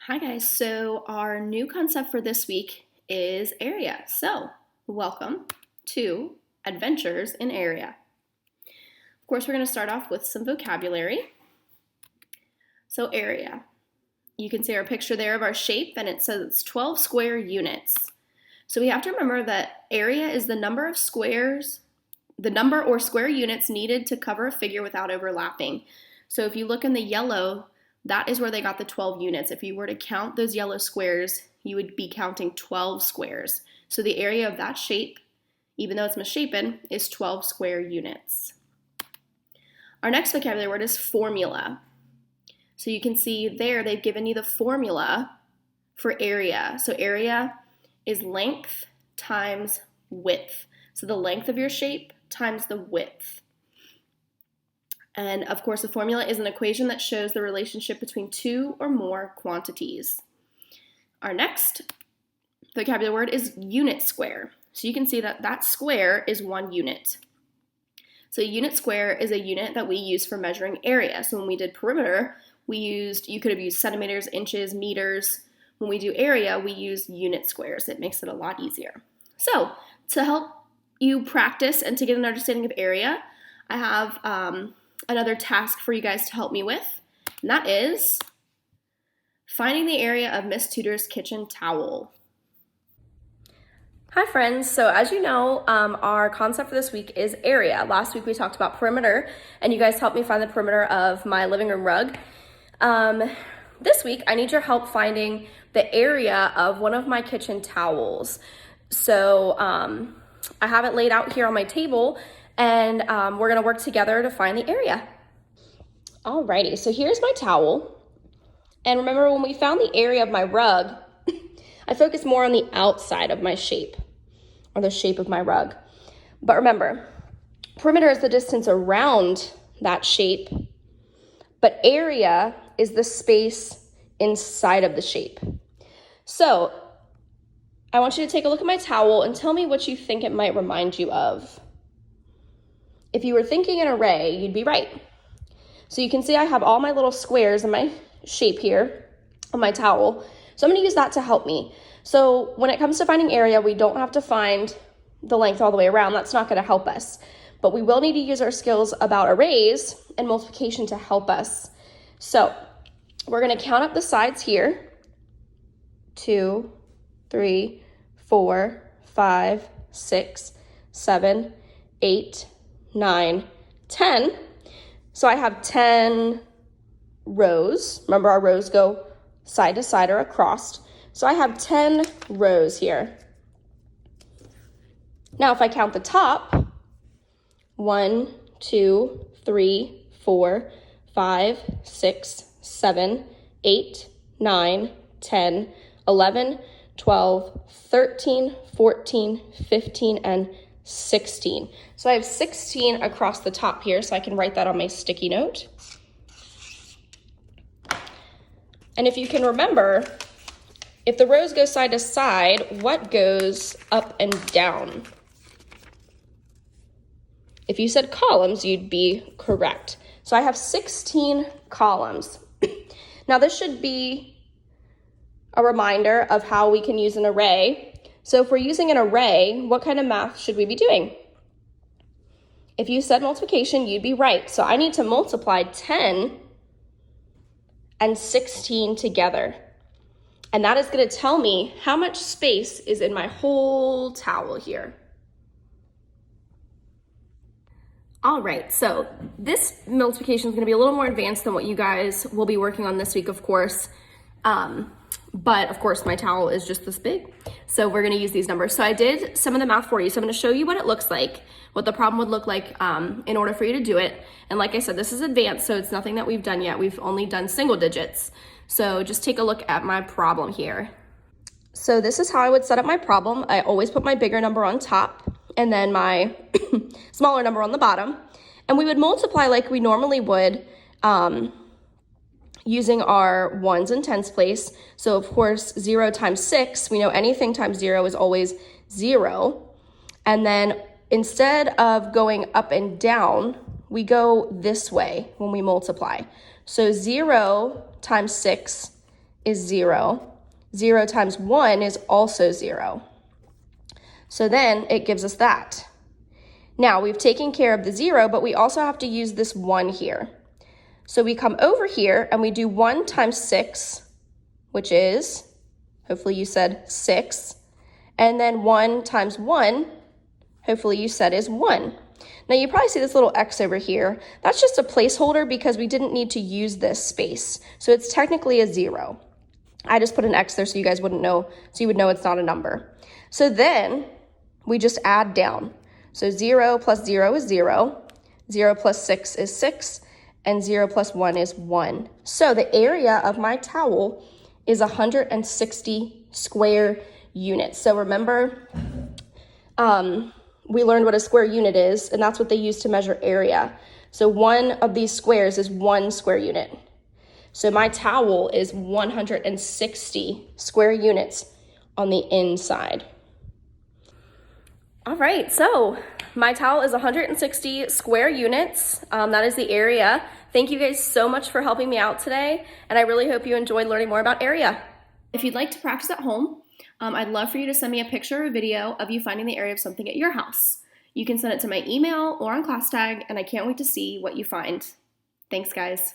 Hi guys, so our new concept for this week is area. So, welcome to Adventures in Area. Of course, we're going to start off with some vocabulary. So, area. You can see our picture there of our shape, and it says it's 12 square units. So, we have to remember that area is the number of squares, the number or square units needed to cover a figure without overlapping. So, if you look in the yellow, that is where they got the 12 units. If you were to count those yellow squares, you would be counting 12 squares. So the area of that shape, even though it's misshapen, is 12 square units. Our next vocabulary word is formula. So you can see there they've given you the formula for area. So area is length times width. So the length of your shape times the width. And of course, the formula is an equation that shows the relationship between two or more quantities. Our next vocabulary word is unit square. So you can see that that square is 1 unit. So a unit square is a unit that we use for measuring area. So when we did perimeter, you could have used centimeters, inches, meters. When we do area, we use unit squares. It makes it a lot easier. So to help you practice and to get an understanding of area, I have another task for you guys to help me with, and that is finding the area of Miss Tudor's kitchen towel. Hi friends, so as you know, our concept for this week is area. Last week we talked about perimeter, and you guys helped me find the perimeter of my living room rug. This week I need your help finding the area of one of my kitchen towels. So I have it laid out here on my table, and we're gonna work together to find the area. Alrighty, so here's my towel. And remember, when we found the area of my rug, I focused more on the outside of my shape, or the shape of my rug. But remember, perimeter is the distance around that shape, but area is the space inside of the shape. So I want you to take a look at my towel and tell me what you think it might remind you of. If you were thinking an array, you'd be right. So you can see I have all my little squares in my shape here on my towel. So I'm going to use that to help me. So when it comes to finding area, we don't have to find the length all the way around. That's not going to help us. But we will need to use our skills about arrays and multiplication to help us. So we're going to count up the sides here. 2, 3, 4, 5, 6, 7, 8, 9, 10. So I have 10 rows. Remember, our rows go side to side or across. So I have 10 rows here. Now, if I count the top, 1, 2, 3, 4, 5, 6, 7, 8, 9, 10, 11, 12, 13, 14, 15, and 16. So I have 16 across the top here, so I can write that on my sticky note. And if you can remember, if the rows go side to side, what goes up and down? If you said columns, you'd be correct. So I have 16 columns. Now this should be a reminder of how we can use an array. So if we're using an array, what kind of math should we be doing? If you said multiplication, you'd be right. So I need to multiply 10 and 16 together. And that is going to tell me how much space is in my whole towel here. All right, so this multiplication is going to be a little more advanced than what you guys will be working on this week, of course. But of course, my towel is just this big. So we're going to use these numbers. So I did some of the math for you. So I'm going to show you what it looks like, what the problem would look like in order for you to do it. And like I said, this is advanced, so it's nothing that we've done yet. We've only done single digits. So just take a look at my problem here. So this is how I would set up my problem. I always put my bigger number on top and then my smaller number on the bottom. And we would multiply like we normally would using our ones and tens place. So of course, 0 times 6, we know anything times 0 is always 0. And then instead of going up and down, we go this way when we multiply. So 0 times 6 is 0. 0 times 1 is also 0. So then it gives us that. Now we've taken care of the 0, but we also have to use this 1 here. So we come over here and we do 1 times 6, which is, hopefully you said 6. And then 1 times 1, hopefully you said is 1. Now you probably see this little X over here. That's just a placeholder because we didn't need to use this space. So it's technically a 0. I just put an X there so you guys wouldn't know, so you would know it's not a number. So then we just add down. So 0 plus 0 is 0, 0 plus 6 is 6, and 0 plus 1 is 1. So the area of my towel is 160 square units. So remember, we learned what a square unit is, and that's what they use to measure area. So one of these squares is 1 square unit. So my towel is 160 square units on the inside. All right, so my towel is 160 square units. That is the area. Thank you guys so much for helping me out today, and I really hope you enjoyed learning more about area. If you'd like to practice at home, I'd love for you to send me a picture or a video of you finding the area of something at your house. You can send it to my email or on ClassTag, and I can't wait to see what you find. Thanks, guys.